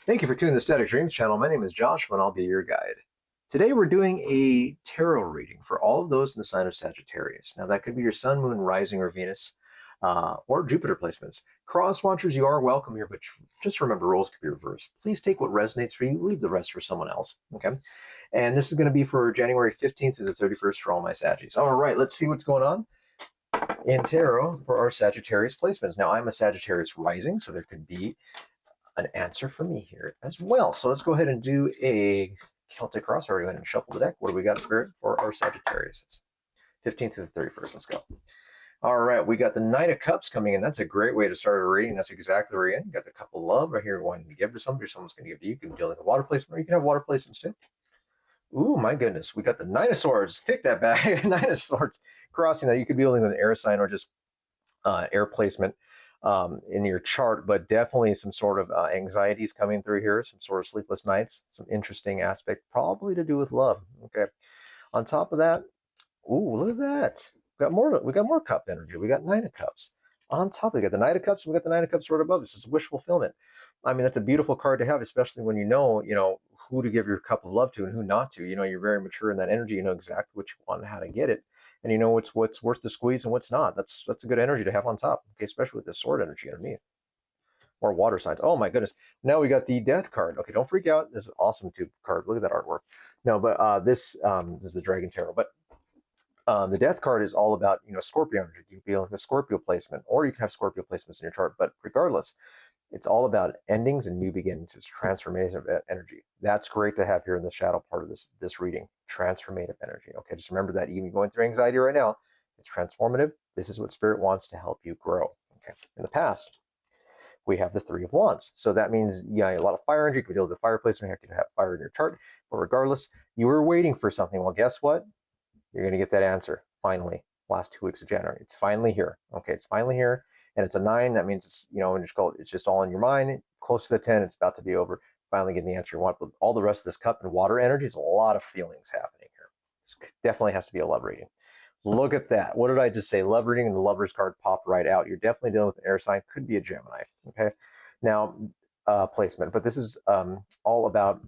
Thank you for tuning the Static Dreams channel. My name is Joshua and I'll be your guide. Today we're doing a tarot reading for all of those in the sign of Sagittarius. Now that could be your Sun, Moon, Rising, or Venus, or Jupiter placements. Cross watchers, you are welcome here, but just remember roles can be reversed. Please take what resonates for you, leave the rest for someone else, okay? And this is going to be for January 15th to the 31st for all my Saggies. All right, let's see what's going on in tarot for our Sagittarius placements. Now I'm a Sagittarius rising, so there could be an answer for me here as well. So let's go ahead and do a Celtic cross. Already went and shuffle the deck. What do we got, Spirit, for our Sagittarius? 15th to the 31st. Let's go. All right, we got the Knight of Cups coming in. That's a great way to start a reading. That's exactly where you're in. You got the Cup of Love right here, wanting to give to somebody, or someone's going to give to you. You can deal with a water placement, or you can have water placements too. Ooh, my goodness. We got the Knight of Swords. Take that back. Knight of Swords crossing that. You could be dealing with an air sign or just air placement in your chart, but definitely some sort of anxieties coming through here, some sort of sleepless nights, some interesting aspect, probably to do with love. Okay. On top of that, ooh, look at that. We got more cup energy. We got Nine of Cups. On top, we got the Knight of Cups. We got the Nine of Cups right above. This is wish fulfillment. I mean, that's a beautiful card to have, especially when you know who to give your cup of love to and who not to. You know, you're very mature in that energy. You know exactly what you want and how to get it, and you know what's worth the squeeze and what's not. That's a good energy to have on top. Okay, especially with the sword energy underneath or water signs. Oh my goodness! Now we got the Death card. Okay, don't freak out. This is awesome too card. Look at that artwork. No, but this is the Dragon Tarot, but the Death card is all about, Scorpio energy. You can be like a Scorpio placement, or you can have Scorpio placements in your chart. But regardless, it's all about endings and new beginnings. It's transformative energy. That's great to have here in the shadow part of this reading. Transformative energy. Okay, just remember that even going through anxiety right now, it's transformative. This is what Spirit wants to help you grow. Okay. In the past, we have the Three of Wands. So that means, a lot of fire energy. You could deal with the fireplace when you have to have fire in your chart. But regardless, you were waiting for something. Well, guess what? You're going to get that answer finally. Last 2 weeks of January, it's finally here. Okay, it's finally here, and it's a 9. That means it's just all in your mind. Close to the 10, it's about to be over. Finally getting the answer you want. But all the rest of this cup and water energy is a lot of feelings happening here. This definitely has to be a love reading. Look at that. What did I just say? Love reading, and the Lover's card popped right out. You're definitely dealing with an air sign. Could be a Gemini. Okay, now placement, but this is all about.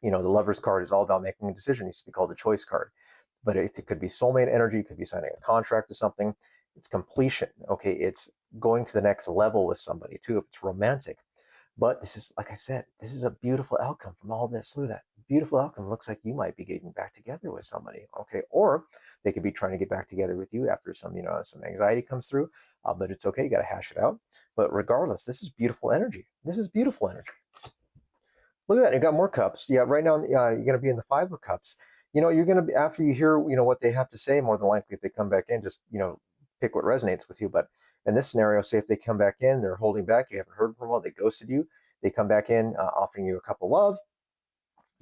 The Lover's card is all about making a decision. It used to be called the Choice card, but it could be soulmate energy. It could be signing a contract to something. It's completion. Okay, it's going to the next level with somebody too. If it's romantic, but this is, like I said, this is a beautiful outcome from all this. Look at that beautiful outcome. Looks like you might be getting back together with somebody. Okay, or they could be trying to get back together with you after some anxiety comes through. But it's okay. You got to hash it out. But regardless, this is beautiful energy. This is beautiful energy. Look at that. You got more cups. Yeah, right now you're going to be in the Five of Cups. You're going to be, after you hear, what they have to say, more than likely, if they come back in, just, pick what resonates with you. But in this scenario, say if they come back in, they're holding back, you haven't heard from them, they ghosted you, they come back in, offering you a cup of love,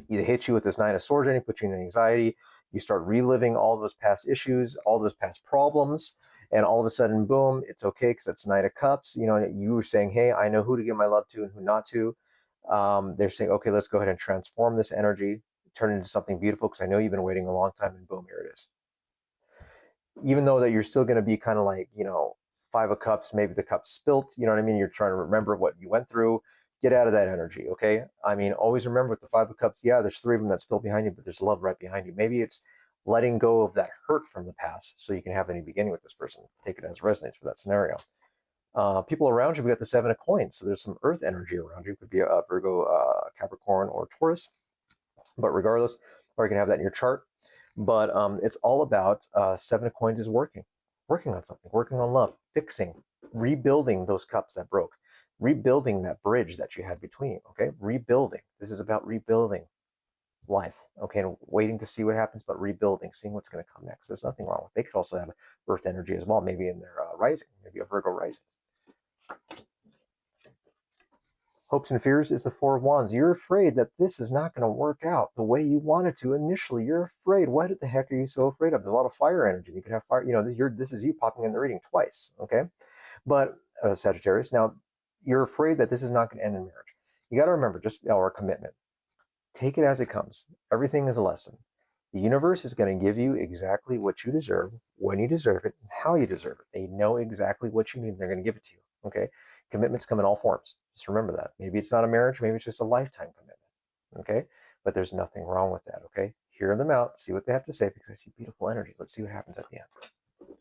either hit you with this Nine of Swords, and put you in anxiety, you start reliving all those past issues, all those past problems, and all of a sudden, boom, it's okay because that's Knight of Cups. You were saying, hey, I know who to give my love to and who not to. They're saying, okay, let's go ahead and transform this energy, turn it into something beautiful because I know you've been waiting a long time, and boom, here it is. Even though that you're still going to be kind of like, Five of Cups, maybe the cup spilt, you know what I mean? You're trying to remember what you went through. Get out of that energy, okay? I mean, always remember with the Five of Cups, yeah, there's 3 of them that spill behind you, but there's love right behind you. Maybe it's letting go of that hurt from the past so you can have a new beginning with this person. Take it as resonates for that scenario. People around you, we got the 7 of Coins. So there's some earth energy around you. It could be a Virgo, Capricorn, or Taurus. But regardless, or you can have that in your chart. But it's all about 7 of Coins is working on something, working on love, fixing, rebuilding those cups that broke, rebuilding that bridge that you had between. Okay, rebuilding. This is about rebuilding life. Okay, and waiting to see what happens, but rebuilding, seeing what's going to come next. There's nothing wrong with. They could also have earth energy as well, maybe in their rising, maybe a Virgo rising. Hopes and fears is the Four of Wands. You're afraid that this is not going to work out the way you wanted to initially. You're afraid. What the heck are you so afraid of? There's a lot of fire energy. You could have fire. This is you popping in the reading twice. Okay, but Sagittarius. Now you're afraid that this is not going to end in marriage. You got to remember, or a commitment. Take it as it comes. Everything is a lesson. The universe is going to give you exactly what you deserve, when you deserve it, and how you deserve it. They know exactly what you need. They're going to give it to you. Okay, commitments come in all forms. Just remember that. Maybe it's not a marriage, maybe it's just a lifetime commitment. Okay? But there's nothing wrong with that. Okay? Hear them out, see what they have to say, because I see beautiful energy. Let's see what happens at the end.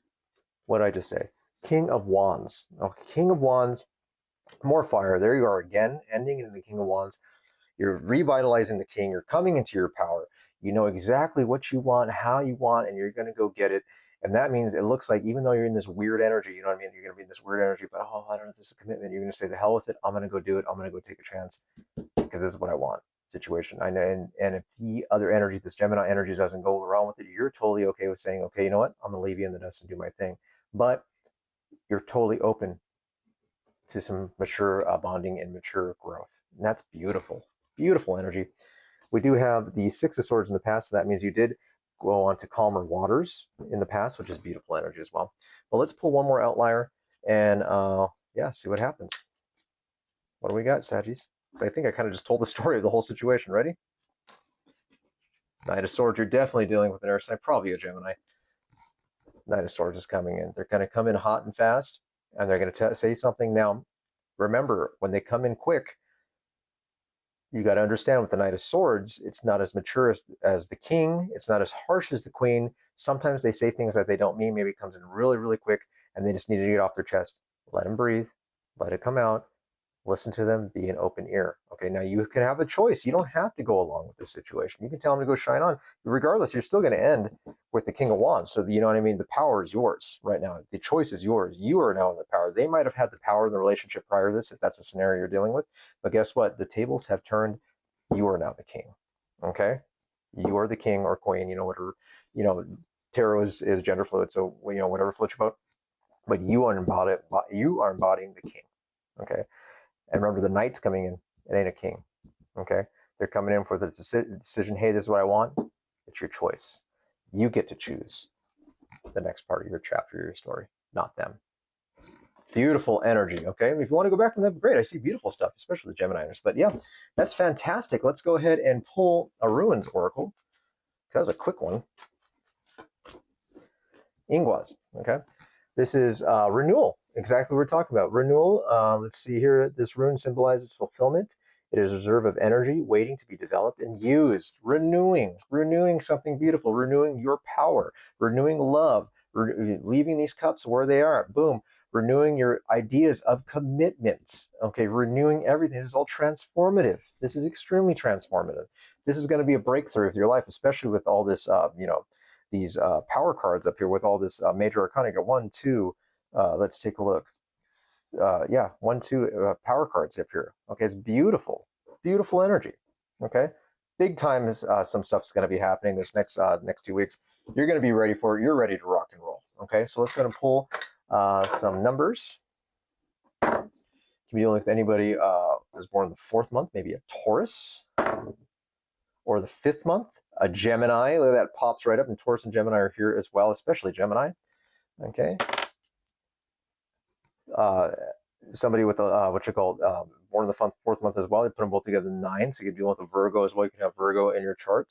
What did I just say? King of Wands. Oh, King of Wands, more fire. There you are again, ending in the King of Wands. You're revitalizing the king. You're coming into your power. You know exactly what you want, how you want, and you're going to go get it. And that means it looks like even though you're in this weird energy, you know what I mean? You're going to be in this weird energy, but oh, I don't know if this is a commitment. You're going to say, the hell with it. I'm going to go do it. I'm going to go take a chance because this is what I want situation. I know. And if the other energy, this Gemini energy doesn't go around with it, you're totally okay with saying, okay, you know what? I'm going to leave you in the dust and do my thing. But you're totally open to some mature bonding and mature growth. And that's beautiful. Beautiful energy. We do have the Six of Swords in the past, so that means you did go on to calmer waters in the past, which is beautiful energy as well. But let's pull one more outlier and yeah, see what happens. What do we got, Saggies? So I think I kind of just told the story of the whole situation. Ready? Knight of Swords, you're definitely dealing with an air sign, probably a Gemini. Knight of Swords is coming in. They're going to come in hot and fast, and they're going to say something. Now, remember, when they come in quick, you got to understand with the Knight of Swords, it's not as mature as the King. It's not as harsh as the Queen. Sometimes they say things that they don't mean. Maybe it comes in really, really quick, and they just need to get off their chest. Let them breathe. Let it come out. Listen to them. Be an open ear. Okay, now you can have a choice. You don't have to go along with this situation. You can tell them to go shine on. Regardless, you're still going to end with the King of Wands. So, you know what I mean? The power is yours right now. The choice is yours. You are now in the power. They might have had the power in the relationship prior to this, if that's a scenario you're dealing with. But guess what? The tables have turned. You are now the king. Okay? You are the king or queen. You know, whatever, you know, tarot is gender fluid. So, you know, whatever floats your boat. But you are embodying the king. Okay? And remember, the knight's coming in. It ain't a king. Okay? They're coming in for the decision. Hey, this is what I want. It's your choice. You get to choose the next part of your chapter, your story, not them. Beautiful energy. Okay? If you want to go back to that, great. I see beautiful stuff, especially the Gemininers. But yeah, that's fantastic. Let's go ahead and pull a Ruins Oracle. That was a quick one. Ingwas. Okay? This is renewal. Exactly what we're talking about. Renewal. Let's see here. This rune symbolizes fulfillment. It is a reserve of energy waiting to be developed and used. Renewing something beautiful. Renewing your power. Renewing love. Leaving these cups where they are. Boom. Renewing your ideas of commitment. Okay, renewing everything. This is all transformative. This is extremely transformative. This is going to be a breakthrough of your life, especially with all this, you know, these power cards up here with all this major arcana. You got 1, 2. Let's take a look. Yeah, 1, 2 power cards up here. Okay, it's beautiful, beautiful energy. Okay, big time is some stuff's going to be happening this next 2 weeks. You're going to be ready for it. You're ready to rock and roll. Okay, so let's go and pull some numbers. Can be dealing with anybody was born in the 4th month, maybe a Taurus, or the 5th month, a Gemini. Look at that, pops right up, and Taurus and Gemini are here as well, especially Gemini. Okay. Somebody with a what you call born in the 4th month as well. They put them both together 9, so you can deal with a Virgo as well. You can have Virgo in your chart.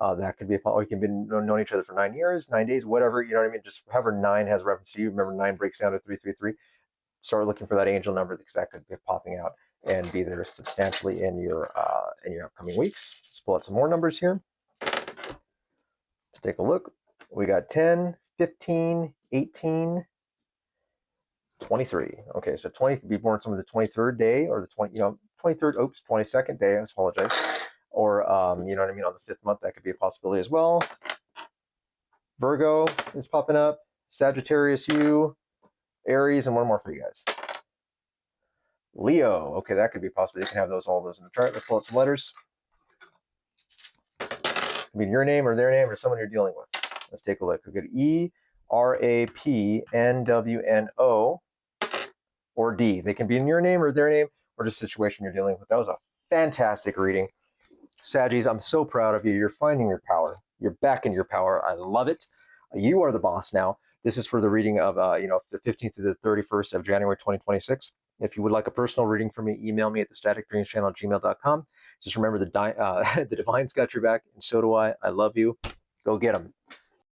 That could be you can be known each other for 9 years, 9 days, whatever. You know what I mean? Just however 9 has reference to you. Remember, 9 breaks down to 333. Start looking for that angel number because that could be popping out and be there substantially in your upcoming weeks. Let's pull out some more numbers here. Let's take a look. We got 10, 15, 18. 23. Okay, so 20 could be born some of the 23rd day or the 23rd, 22nd day, I apologize. Or, you know what I mean, on the 5th month, that could be a possibility as well. Virgo is popping up. Sagittarius, Aries, and one more for you guys. Leo. Okay, that could be a possibility. You can have all those in the chart. Let's pull out some letters. It's going to be your name or their name or someone you're dealing with. Let's take a look. We get E, R, A, P, N, W, N, O. Or D. They can be in your name or their name or the situation you're dealing with. That was a fantastic reading. Saggies, I'm so proud of you. You're finding your power. You're back in your power. I love it. You are the boss now. This is for the reading of, the 15th to the 31st of January 2026. If you would like a personal reading from me, email me at thestaticdreamschannel@gmail.com. Just remember the divine's got your back, and so do I. I love you. Go get them.